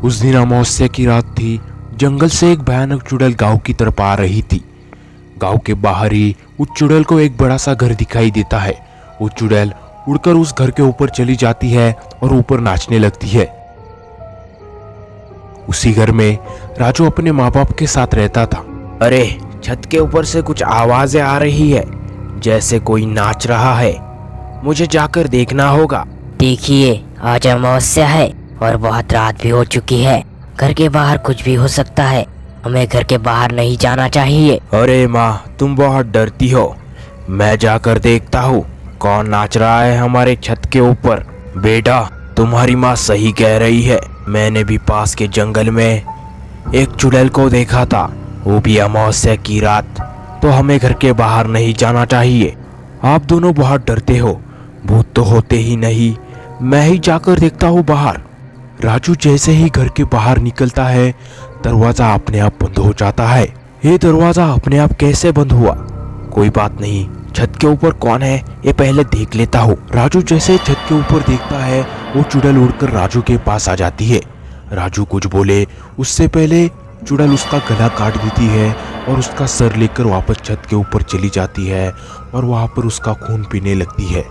उस दिन अमावस्या की रात थी। जंगल से एक भयानक चुड़ैल गांव की तरफ आ रही थी। गांव के बाहर ही उस चुड़ैल को एक बड़ा सा घर दिखाई देता है। वो चुड़ैल उड़कर उस घर के ऊपर चली जाती है और ऊपर नाचने लगती है। उसी घर में राजू अपने माँ बाप के साथ रहता था। अरे, छत के ऊपर से कुछ आवाजें आ रही है, जैसे कोई नाच रहा है। मुझे जाकर देखना होगा। देखिए, आज अमावस्या है और बहुत रात भी हो चुकी है। घर के बाहर कुछ भी हो सकता है। हमें घर के बाहर नहीं जाना चाहिए। अरे माँ, तुम बहुत डरती हो। मैं जाकर देखता हूँ कौन नाच रहा है हमारे छत के ऊपर। बेटा, तुम्हारी माँ सही कह रही है। मैंने भी पास के जंगल में एक चुड़ैल को देखा था, वो भी अमावस्या की रात। तो हमें घर के बाहर नहीं जाना चाहिए। आप दोनों बहुत डरते हो, भूत तो होते ही नहीं। मैं ही जाकर देखता हूँ बाहर। राजू जैसे ही घर के बाहर निकलता है, दरवाजा अपने आप बंद हो जाता है। ये दरवाजा अपने आप कैसे बंद हुआ? कोई बात नहीं, छत के ऊपर कौन है ये पहले देख लेता हूँ। राजू जैसे छत के ऊपर देखता है, वो चुड़ैल उड़कर राजू के पास आ जाती है। राजू कुछ बोले उससे पहले चुड़ैल उसका गला काट देती है और उसका सर लेकर वापस छत के ऊपर चली जाती है और वहां पर उसका खून पीने लगती है।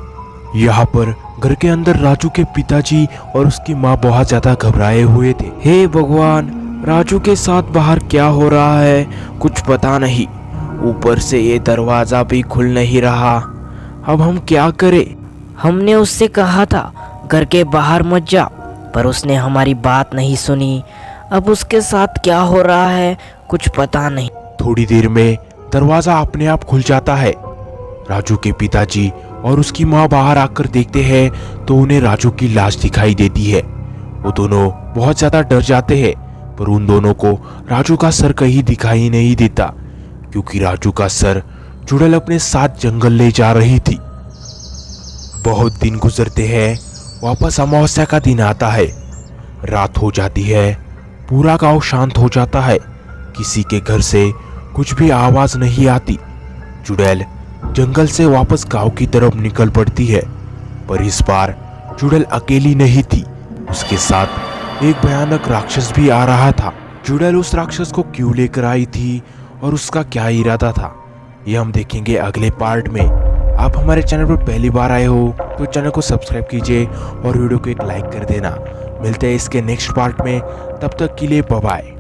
यहाँ पर घर के अंदर राजू के पिताजी और उसकी माँ बहुत ज्यादा घबराए हुए थे। हे भगवान, राजू के साथ बाहर क्या हो रहा है कुछ पता नहीं। ऊपर से ये दरवाजा भी खुल नहीं रहा। अब हम क्या करें? हमने उससे कहा था घर के बाहर मत जा, पर उसने हमारी बात नहीं सुनी। अब उसके साथ क्या हो रहा है कुछ पता नहीं। थोड़ी देर में दरवाजा अपने आप खुल जाता है। राजू के पिताजी और उसकी माँ बाहर आकर देखते हैं तो उन्हें राजू की लाश दिखाई देती है। वो दोनों बहुत ज्यादा डर जाते हैं, पर उन दोनों को राजू का सर कहीं दिखाई नहीं देता, क्योंकि राजू का सर चुड़ैल अपने साथ जंगल ले जा रही थी। बहुत दिन गुजरते हैं, वापस अमावस्या का दिन आता है। रात हो जाती है, पूरा गांव शांत हो जाता है। किसी के घर से कुछ भी आवाज नहीं आती। चुड़ैल जंगल से वापस गांव की तरफ निकल पड़ती है, पर इस बार चुड़ैल अकेली नहीं थी। उसके साथ एक भयानक राक्षस भी आ रहा था। चुड़ैल उस राक्षस को क्यों लेकर आई थी और उसका क्या इरादा था, ये हम देखेंगे अगले पार्ट में। आप हमारे चैनल पर पहली बार आए हो तो चैनल को सब्सक्राइब कीजिए और वीडियो को एक लाइक कर देना। मिलते हैं इसके नेक्स्ट पार्ट में, तब तक के लिए बाय बाय।